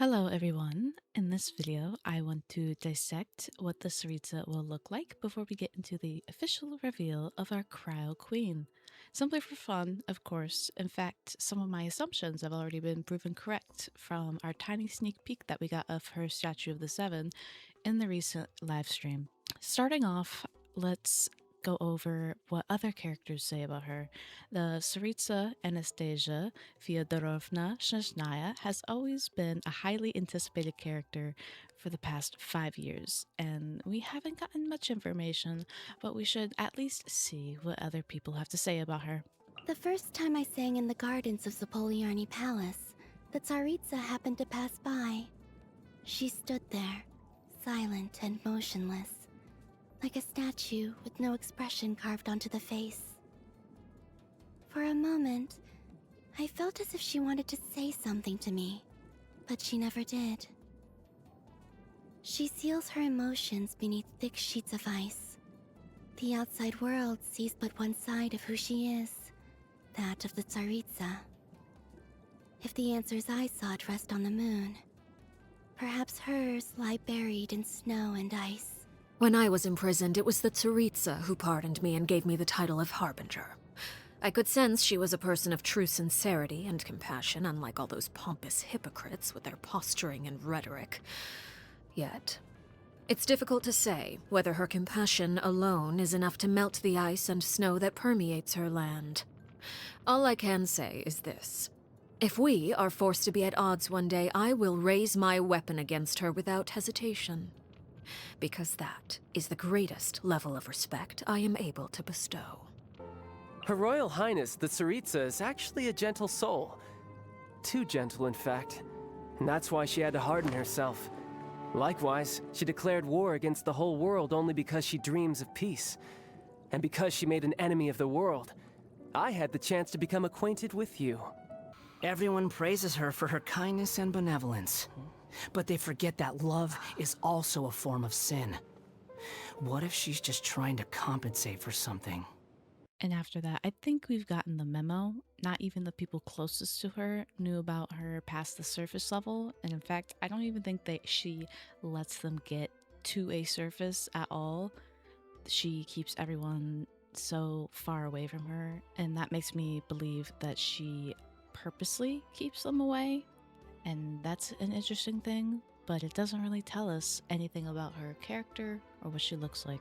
Hello everyone! In this video, I want to dissect what the Tsaritsa will look like before we get into the official reveal of our Cryo Queen. Simply for fun, of course. In fact, some of my assumptions have already been proven correct from our tiny sneak peek that we got of her Statue of the Seven in the recent live stream. Starting off, let's go over what other characters say about her. The Tsaritsa Anastasia Fyodorovna Snezhnaya has always been a highly anticipated character for the past 5 years, and we haven't gotten much information, but we should at least see what other people have to say about her. The first time I sang in the gardens of Zapolyarny Palace, the Tsaritsa happened to pass by. She stood there, silent and motionless, like a statue with no expression carved onto the face. For a moment, I felt as if she wanted to say something to me, but she never did. She seals her emotions beneath thick sheets of ice. The outside world sees but one side of who she is, that of the Tsaritsa. If the answers I sought rest on the moon, perhaps hers lie buried in snow and ice. When I was imprisoned, it was the Tsaritsa who pardoned me and gave me the title of Harbinger. I could sense she was a person of true sincerity and compassion, unlike all those pompous hypocrites with their posturing and rhetoric. Yet, it's difficult to say whether her compassion alone is enough to melt the ice and snow that permeates her land. All I can say is this. If we are forced to be at odds one day, I will raise my weapon against her without hesitation. Because that is the greatest level of respect I am able to bestow. Her Royal Highness, the Tsaritsa, is actually a gentle soul. Too gentle, in fact. And that's why she had to harden herself. Likewise, she declared war against the whole world only because she dreams of peace. And because she made an enemy of the world, I had the chance to become acquainted with you. Everyone praises her for her kindness and benevolence. But they forget that love is also a form of sin. What if she's just trying to compensate for something? And after that, I think we've gotten the memo. Not even the people closest to her knew about her past the surface level. And in fact, I don't even think that she lets them get to a surface at all. She keeps everyone so far away from her. And that makes me believe that she purposely keeps them away. And that's an interesting thing, but it doesn't really tell us anything about her character or what she looks like.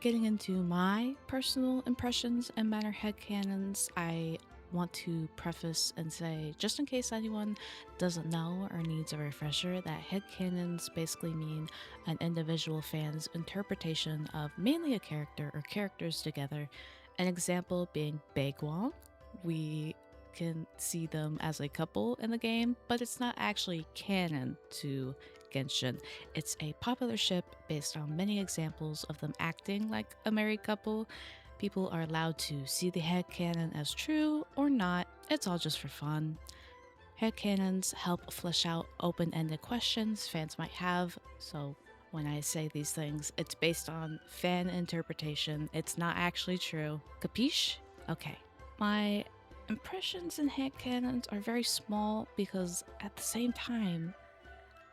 Getting into my personal impressions and minor headcanons, I want to preface and say, just in case anyone doesn't know or needs a refresher, that headcanons basically mean an individual fan's interpretation of mainly a character or characters together. An example being Baegwon. We can see them as a couple in the game, but it's not actually canon to Genshin. It's a popular ship based on many examples of them acting like a married couple. People are allowed to see the headcanon as true or not. It's all just for fun. Headcanons help flesh out open-ended questions fans might have, so when I say these things, it's based on fan interpretation. It's not actually true. Capiche? Okay. My impressions and headcanons are very small because at the same time,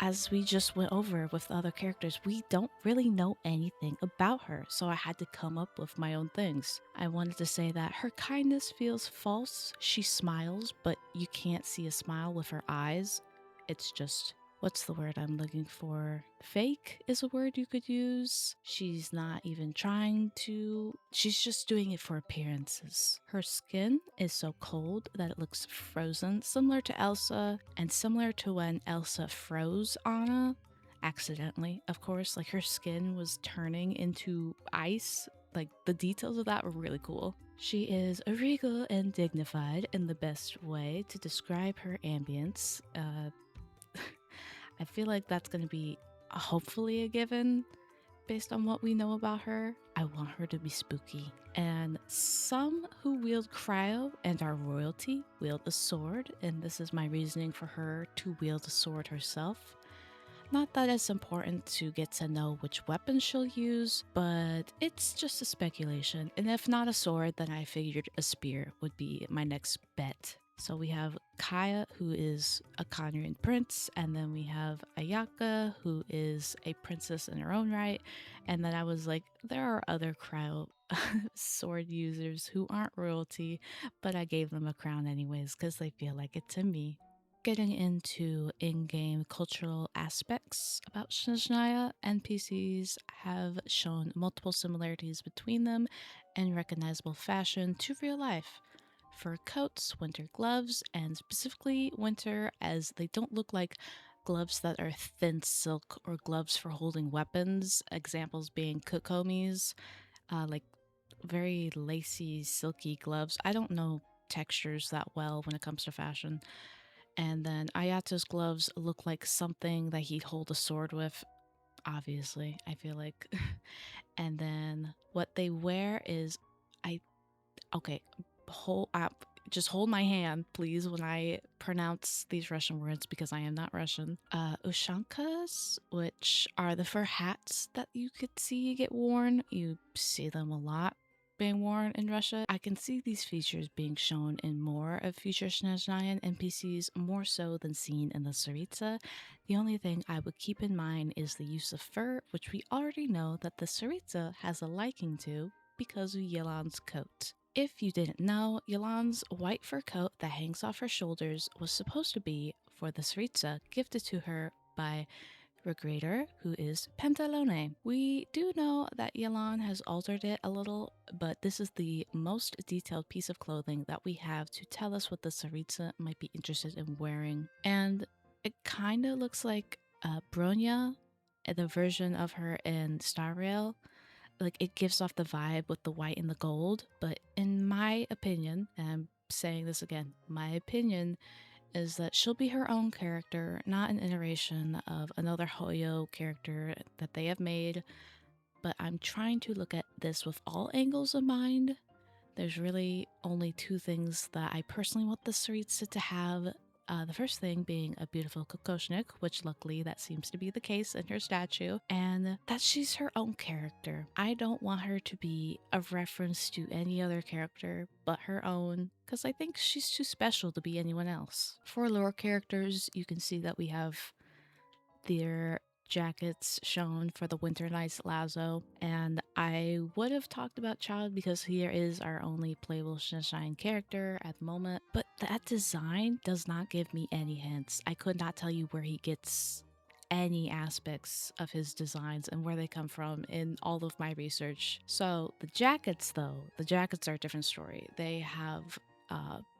as we just went over with the other characters, we don't really know anything about her, so I had to come up with my own things. I wanted to say that her kindness feels false. She smiles, but you can't see a smile with her eyes. It's just, what's the word I'm looking for? Fake is a word you could use. She's not even trying to. She's just doing it for appearances. Her skin is so cold that it looks frozen, similar to Elsa, and similar to when Elsa froze Anna. Accidentally, of course. Like her skin was turning into ice. Like the details of that were really cool. She is regal and dignified in the best way to describe her ambience. I feel like that's going to be hopefully a given based on what we know about her. I want her to be spooky. And some who wield cryo and are royalty wield a sword, and this is my reasoning for her to wield a sword herself. Not that it's important to get to know which weapon she'll use, but it's just a speculation. And if not a sword, then I figured a spear would be my next bet. So we have Kaya, who is a Conjuring prince, and then we have Ayaka, who is a princess in her own right. And then I was like, there are other cryo sword users who aren't royalty, but I gave them a crown anyways because they feel like it to me. Getting into in-game cultural aspects about Snezhnaya, NPCs have shown multiple similarities between them in recognizable fashion to real life. Fur coats, winter gloves, and specifically winter, as they don't look like gloves that are thin silk or gloves for holding weapons. Examples being Kokomi's, like very lacy, silky gloves. I don't know textures that well when it comes to fashion. And then Ayato's gloves look like something that he'd hold a sword with, obviously, I feel like. And then what they wear is, I okay, hold up. Just hold my hand, please, when I pronounce these Russian words because I am not Russian. Ushankas, which are the fur hats that you could see get worn. You see them a lot being worn in Russia. I can see these features being shown in more of future Snezhnayan NPCs, more so than seen in the Tsaritsa. The only thing I would keep in mind is the use of fur, which we already know that the Tsaritsa has a liking to because of Yelan's coat. If you didn't know, Yolan's white fur coat that hangs off her shoulders was supposed to be for the Tsaritsa gifted to her by Regrator, who is Pantalone. We do know that Yelan has altered it a little, but this is the most detailed piece of clothing that we have to tell us what the Tsaritsa might be interested in wearing. And it kind of looks like Bronya, the version of her in Star Rail, like it gives off the vibe with the white and the gold. But in my opinion, and I'm saying this again, my opinion is that she'll be her own character, not an iteration of another Hoyo character that they have made. But I'm trying to look at this with all angles of mind. There's really only two things that I personally want the Tsaritsa to have. The first thing being a beautiful kokoshnik, which luckily that seems to be the case in her statue, and that she's her own character. I don't want her to be a reference to any other character but her own, because I think she's too special to be anyone else. For lore characters, you can see that we have their jackets shown for the Winter Nights Lazo, and I would have talked about Child because here is our only playable Sunshine character at the moment, but that design does not give me any hints. I could not tell you where he gets any aspects of his designs and where they come from in all of my research. So the jackets though, the jackets are a different story. They have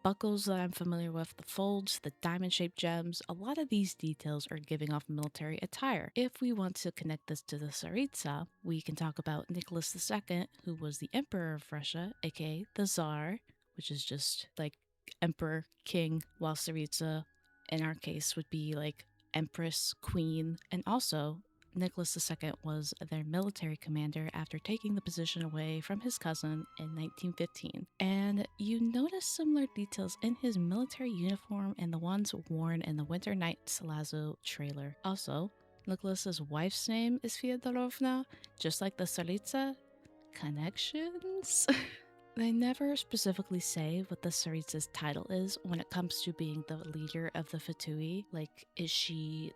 buckles that I'm familiar with, the folds, the diamond-shaped gems. A lot of these details are giving off military attire. If we want to connect this to the Tsaritsa, we can talk about Nicholas II, who was the Emperor of Russia, aka the Tsar, which is just like Emperor, King, while Tsaritsa, in our case, would be like Empress, Queen, and also Nicholas II was their military commander after taking the position away from his cousin in 1915. And you notice similar details in his military uniform and the ones worn in the Winter Nights Lazo trailer. Also, Nicholas's wife's name is Fyodorovna, just like the Tsaritsa. Connections? They never specifically say what the Tsaritsa's title is when it comes to being the leader of the Fatui. Like, is she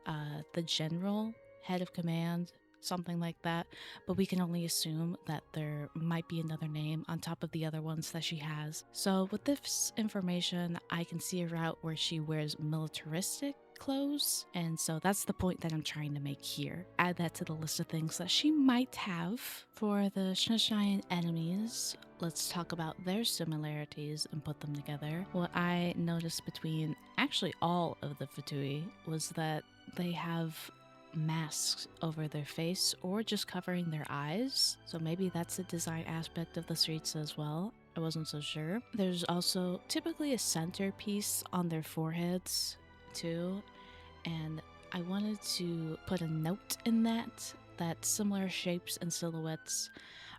the general, head of command, something like that? But we can only assume that there might be another name on top of the other ones that she has. So with this information, I can see a route where she wears militaristic clothes, and so that's the point that I'm trying to make here. Add that to the list of things that she might have. For the Snezhnayan enemies, let's talk about their similarities and put them together. What I noticed between actually all of the Fatui was that they have masks over their face or just covering their eyes, so maybe that's a design aspect of the streets as well. I wasn't so sure. There's also typically a centerpiece on their foreheads too, and I wanted to put a note in that similar shapes and silhouettes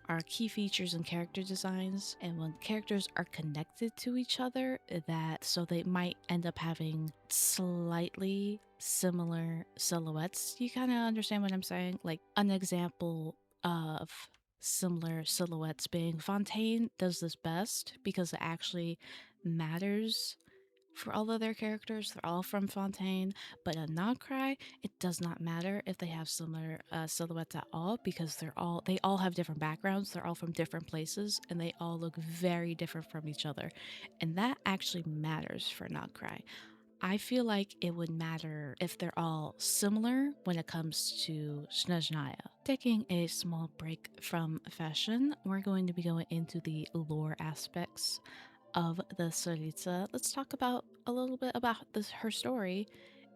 are key features in character designs, and when characters are connected to each other, that so they might end up having slightly similar silhouettes. You kind of understand what I'm saying? Like an example of similar silhouettes being Fontaine does this best because it actually matters for all of their characters. They're all from Fontaine, but a Nagcry, it does not matter if they have similar silhouettes at all, because they all have different backgrounds. They're all from different places, and they all look very different from each other, and that actually matters for Nagcry. I feel like it would matter if they're all similar when it comes to Snezhnaya. Taking a small break from fashion, we're going to be going into the lore aspects of the Tsaritsa. Let's talk about a little bit about her story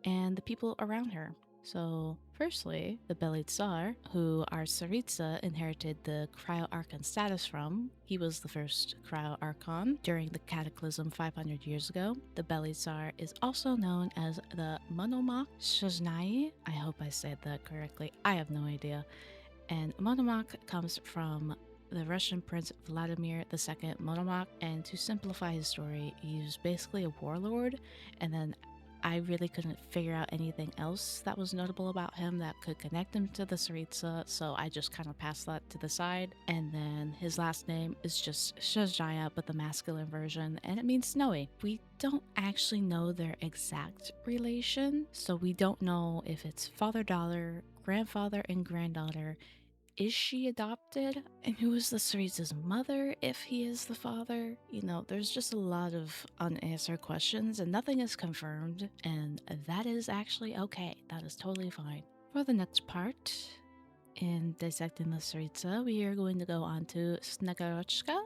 and the people around her. So, firstly, the Bellied Tsar, who our Tsaritsa inherited the Cryo-Archon status from. He was the first Cryo-Archon during the Cataclysm 500 years ago. The Bellied Tsar is also known as the Monomach Shajnai. I hope I said that correctly. I have no idea. And Monomach comes from the Russian Prince Vladimir II Monomach, and to simplify his story, he was basically a warlord, and then I really couldn't figure out anything else that was notable about him that could connect him to the Tsaritsa, so I just kind of passed that to the side. And then his last name is just Shazjaya, but the masculine version, and it means snowy. We don't actually know their exact relation, so we don't know if it's father-daughter, grandfather and granddaughter. Is she adopted? And who is the Tsaritsa's mother if he is the father? You know, there's just a lot of unanswered questions and nothing is confirmed, and that is actually okay. That is totally fine. For the next part, in dissecting the Tsaritsa, we are going to go on to Snegurochka.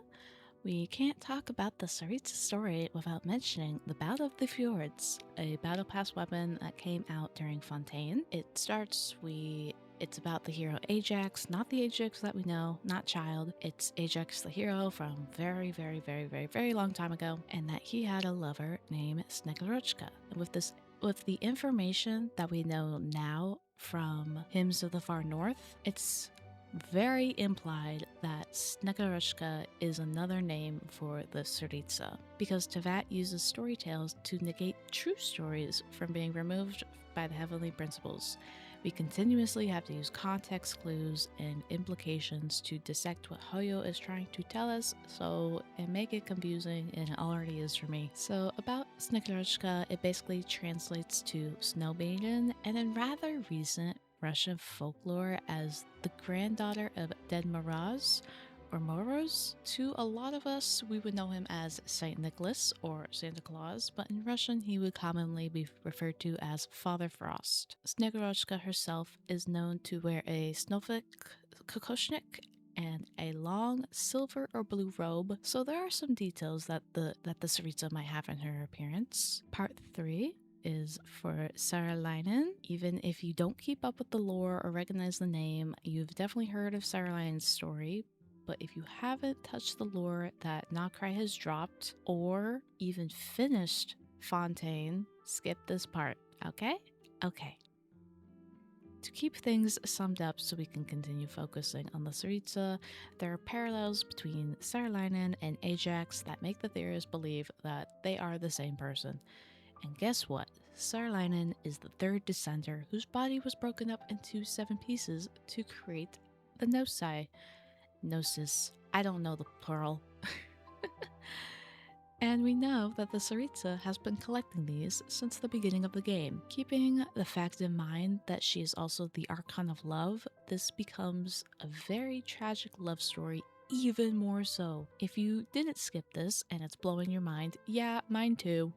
We can't talk about the Tsaritsa story without mentioning the Battle of the Fjords, a battle pass weapon that came out during Fontaine. It's about the hero Ajax, not the Ajax that we know, not Child. It's Ajax the hero from very, very, very, very, very long time ago, and that he had a lover named Snegurochka. And with the information that we know now from Hymns of the Far North, it's very implied that Snegurochka is another name for the Tsaritsa, because Tevat uses story tales to negate true stories from being removed by the heavenly principles. We continuously have to use context clues and implications to dissect what Hoyo is trying to tell us, so it make it confusing, and it already is for me. So about Snegurochka, it basically translates to snow maiden, and in rather recent Russian folklore as the granddaughter of Dead Moroz, or Moroz. To a lot of us, we would know him as Saint Nicholas or Santa Claus, but in Russian he would commonly be referred to as Father Frost. Snegurochka herself is known to wear a snowflake kokoshnik and a long silver or blue robe, so there are some details that the Tsaritsa might have in her appearance. Part 3 is for Saralainen. Even if you don't keep up with the lore or recognize the name, you've definitely heard of Saralainen's story. But if you haven't touched the lore that Nagcry has dropped, or even finished Fontaine, skip this part, okay? Okay. To keep things summed up so we can continue focusing on the Tsaritsa, there are parallels between Saralainen and Ajax that make the theorists believe that they are the same person. And guess what? Saralainen is the third descender whose body was broken up into 7 pieces to create the Nosai. Gnosis. I don't know the plural. And we know that the Tsaritsa has been collecting these since the beginning of the game. Keeping the fact in mind that she is also the Archon of Love, this becomes a very tragic love story, even more so. If you didn't skip this and it's blowing your mind, yeah, mine too.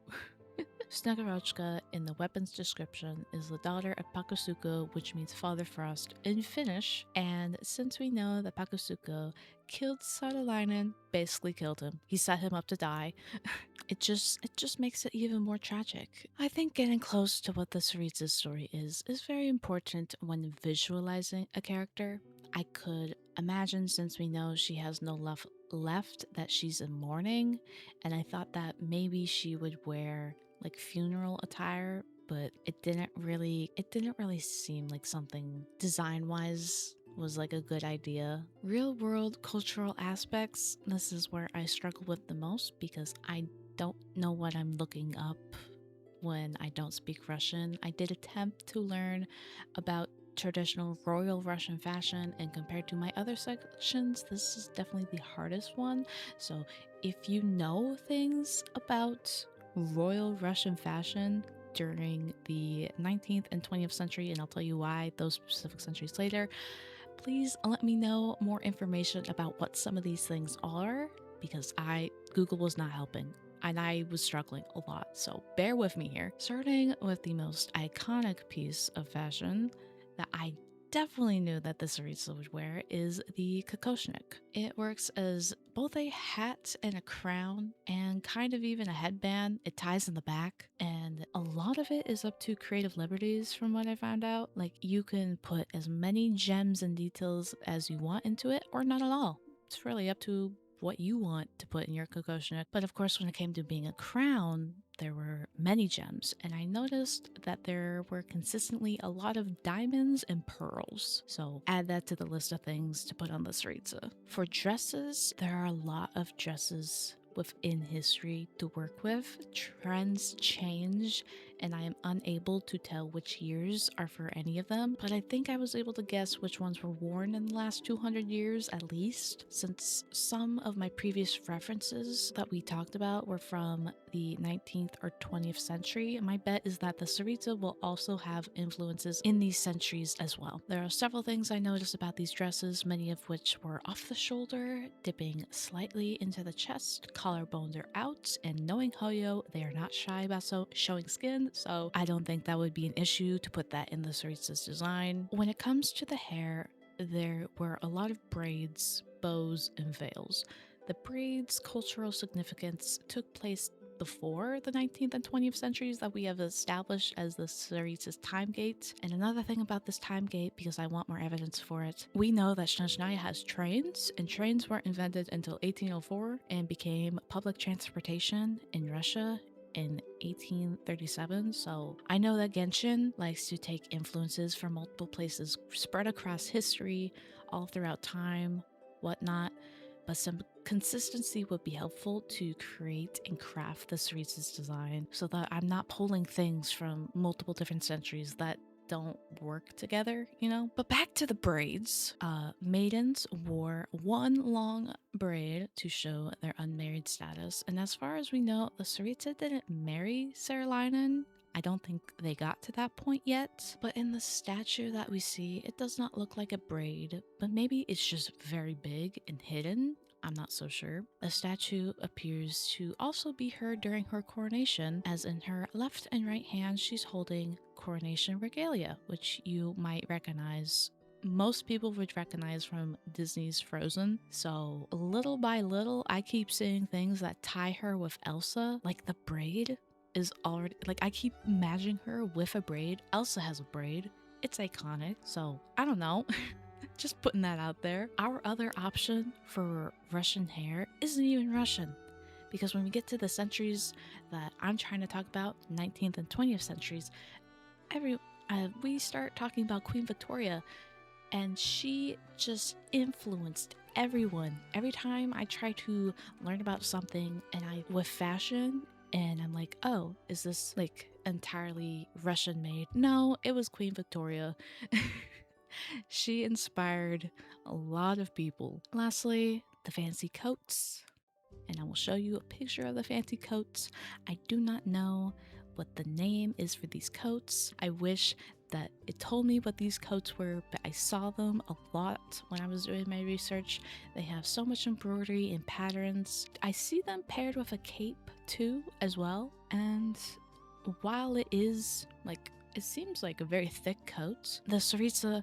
Snegurochka in the weapon's description is the daughter of Pakusuko, which means Father Frost in Finnish, and since we know that Pakusuko killed Saralainen, basically killed him, he set him up to die, it just makes it even more tragic. I think getting close to what the Tsaritsa's story is very important when visualizing a character. I could imagine, since we know she has no love left, that she's in mourning, and I thought that maybe she would wear like funeral attire, but it didn't really seem like something design-wise was like a good idea. Real world cultural aspects, this is where I struggle with the most, because I don't know what I'm looking up when I don't speak Russian. I did attempt to learn about traditional royal Russian fashion, and compared to my other sections, this is definitely the hardest one. So if you know things about royal Russian fashion during the 19th and 20th century, and I'll tell you why those specific centuries later. Please let me know more information about what some of these things are, because Google was not helping and I was struggling a lot, so bear with me here. Starting with the most iconic piece of fashion that I definitely knew that the Tsaritsa would wear is the kokoshnik. It works as both a hat and a crown and kind of even a headband. It ties in the back, and a lot of it is up to creative liberties from what I found out. Like, you can put as many gems and details as you want into it or not at all. It's really up to what you want to put in your kokoshnik. But of course, when it came to being a crown, there were many gems, and I noticed that there were consistently a lot of diamonds and pearls. So add that to the list of things to put on the Tsaritsa. For dresses, there are a lot of dresses within history to work with. Trends change, and I am unable to tell which years are for any of them, but I think I was able to guess which ones were worn in the last 200 years at least, since some of my previous references that we talked about were from the 19th or 20th century. My bet is that the Tsaritsa will also have influences in these centuries as well. There are several things I noticed about these dresses, many of which were off the shoulder, dipping slightly into the chest, collarbones are out, and knowing Hoyo, they are not shy about showing skin, so I don't think that would be an issue to put that in the Tsaritsa's design. When it comes to the hair, there were a lot of braids, bows, and veils. The braids' cultural significance took place before the 19th and 20th centuries that we have established as the Tsaritsa's time gate. And another thing about this time gate, because I want more evidence for it, we know that Snezhnaya has trains, and trains weren't invented until 1804 and became public transportation in Russia in 1837. So I know that Genshin likes to take influences from multiple places spread across history, all throughout time, whatnot, but some consistency would be helpful to create and craft the Tsaritsa's design so that I'm not pulling things from multiple different centuries that don't work together, you know? But back to the braids. Maidens wore one long braid to show their unmarried status, and as far as we know, the Tsaritsa didn't marry Saarinen. I don't think they got to that point yet, but in the statue that we see, it does not look like a braid, but maybe it's just very big and hidden. I'm not so sure. The statue appears to also be her during her coronation, as in her left and right hand she's holding coronation regalia, which you might recognize. Most people would recognize from Disney's Frozen. So little by little, I keep seeing things that tie her with Elsa, like the braid is already, like, I keep imagining her with a braid. Elsa has a braid. It's iconic. So I don't know. Just putting that out there. Our other option for Russian hair isn't even Russian, because when we get to the centuries that I'm trying to talk about, 19th and 20th centuries, we start talking about Queen Victoria, and she just influenced everyone. Every time I try to learn about something with fashion, and I'm like, oh, is this like entirely Russian made? No, it was Queen Victoria. She inspired a lot of people. Lastly, the fancy coats. And I will show you a picture of the fancy coats. I do not know what the name is for these coats. I wish that it told me what these coats were, but I saw them a lot when I was doing my research. They have so much embroidery and patterns. I see them paired with a cape too, as well. And while it seems like a very thick coat, the Tsaritsa,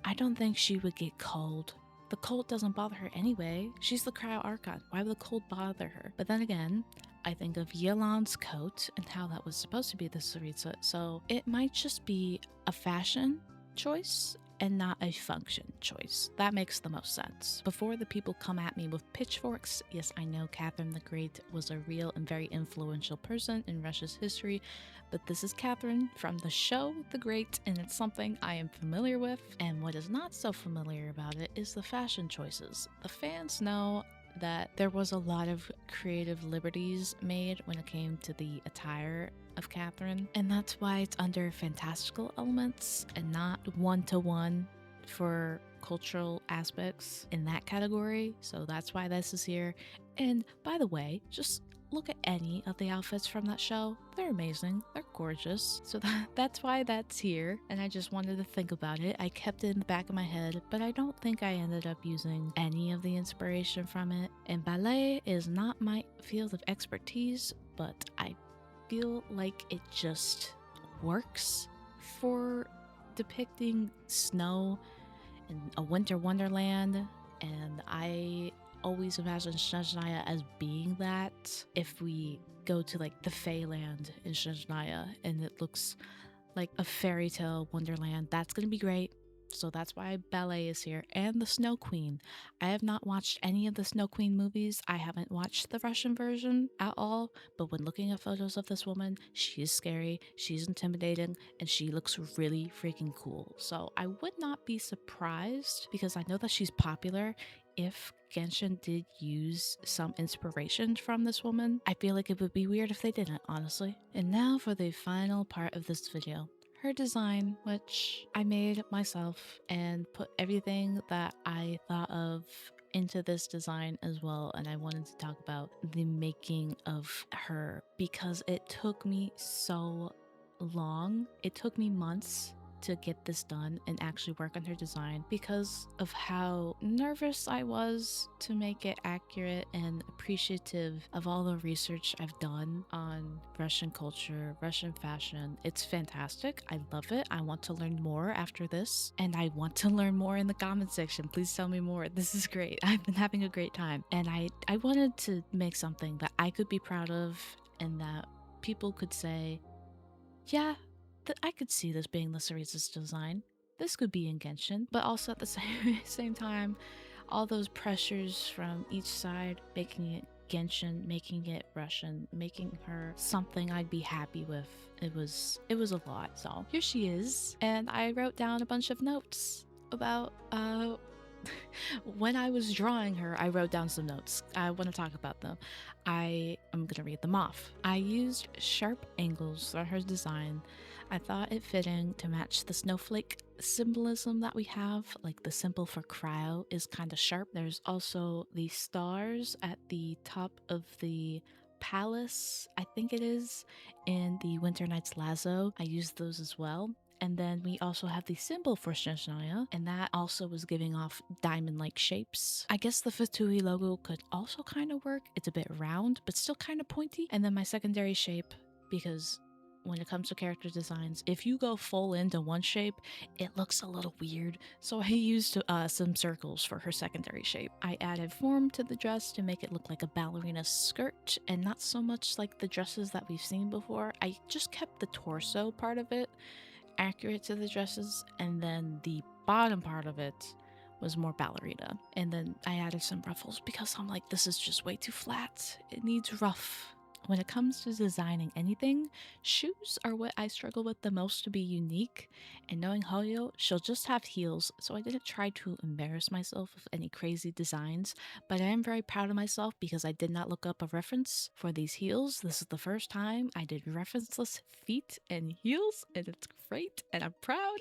I don't think she would get cold. The cold doesn't bother her anyway. She's the Cryo Archon. Why would the cold bother her? But then again, I think of Yelan's coat and how that was supposed to be the Tsaritsa, so it might just be a fashion choice and not a function choice. That makes the most sense. Before the people come at me with pitchforks, yes, I know Catherine the Great was a real and very influential person in Russia's history, but this is Catherine from the show The Great, and it's something I am familiar with. And what is not so familiar about it is the fashion choices. The fans know that there was a lot of creative liberties made when it came to the attire of Catherine, and that's why it's under fantastical elements and not one-to-one for cultural aspects in that category. So that's why this is here. And by the way, just look at any of the outfits from that show. They're amazing. They're gorgeous. So that's why that's here. And I just wanted to think about it. I kept it in the back of my head, but I don't think I ended up using any of the inspiration from it. And ballet is not my field of expertise, but I feel like it just works for depicting snow in a winter wonderland. And I always imagine Snezhnaya as being that. If we go to like the Feyland in Snezhnaya and it looks like a fairy tale wonderland, that's gonna be great. So that's why ballet is here. And the Snow Queen. I have not watched any of the Snow Queen movies. I haven't watched the Russian version at all. But when looking at photos of this woman, she is scary, she's intimidating, and she looks really freaking cool. So I would not be surprised, because I know that she's popular, if Genshin did use some inspiration from this woman. I feel like it would be weird if they didn't, honestly. And now for the final part of this video. Her design, which I made myself and put everything that I thought of into this design as well. And I wanted to talk about the making of her because it took me so long. It took me months to get this done and actually work on her design because of how nervous I was to make it accurate and appreciative of all the research I've done on Russian culture, Russian fashion. It's fantastic. I love it. I want to learn more after this, and I want to learn more in the comment section. Please tell me more. This is great. I've been having a great time, and I wanted to make something that I could be proud of and that people could say, yeah, I could see this being the Tsaritsa's design. This could be in Genshin, but also at the same time, all those pressures from each side, making it Genshin, making it Russian, making her something I'd be happy with. It was a lot. So here she is, and I wrote down a bunch of notes about when I was drawing her. I wrote down some notes. I want to talk about them. I'm gonna read them off. I used sharp angles for her design. I thought it fitting to match the snowflake symbolism that we have, like the symbol for cryo is kind of sharp. There's also the stars at the top of the palace, I think it is, in the Winter Night's Lazo. I used those as well. And then we also have the symbol for Snezhnaya, and that also was giving off diamond-like shapes. I guess the Fatui logo could also kind of work. It's a bit round, but still kind of pointy. And then my secondary shape, because when it comes to character designs, if you go full into one shape, it looks a little weird. So I used some circles for her secondary shape. I added form to the dress to make it look like a ballerina skirt and not so much like the dresses that we've seen before. I just kept the torso part of it accurate to the dresses, and then the bottom part of it was more ballerina. And then I added some ruffles because I'm like, this is just way too flat. It needs ruff. When it comes to designing anything, shoes are what I struggle with the most to be unique, and knowing Hoyo, she'll just have heels, so I didn't try to embarrass myself with any crazy designs, but I am very proud of myself because I did not look up a reference for these heels. This is the first time I did referenceless feet and heels, and it's great, and I'm proud.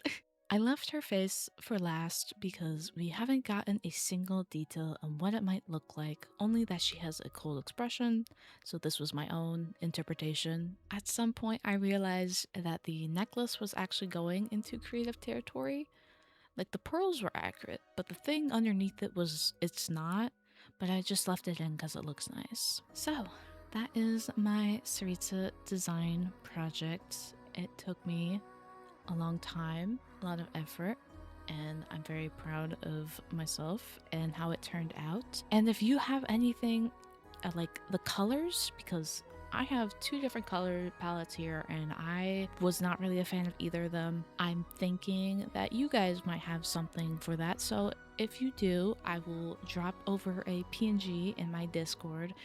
I left her face for last because we haven't gotten a single detail on what it might look like, only that she has a cold expression, so this was my own interpretation. At some point I realized that the necklace was actually going into creative territory. Like the pearls were accurate, but the thing underneath it it's not, but I just left it in because it looks nice. So that is my Tsaritsa design project. It took me a long time, a lot of effort, and I'm very proud of myself and how it turned out. And if you have anything like the colors, because I have two different color palettes here and I was not really a fan of either of them, I'm thinking that you guys might have something for that. So if you do, I will drop over a PNG in my Discord,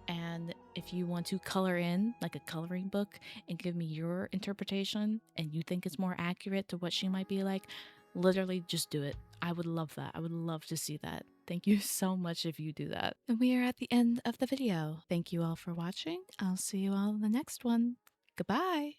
and if you want to color in like a coloring book and give me your interpretation and you think it's more accurate to what she might be like, literally just do it. I would love that. I would love to see that. Thank you so much if you do that. And we are at the end of the video. Thank you all for watching. I'll see you all in the next one. Goodbye.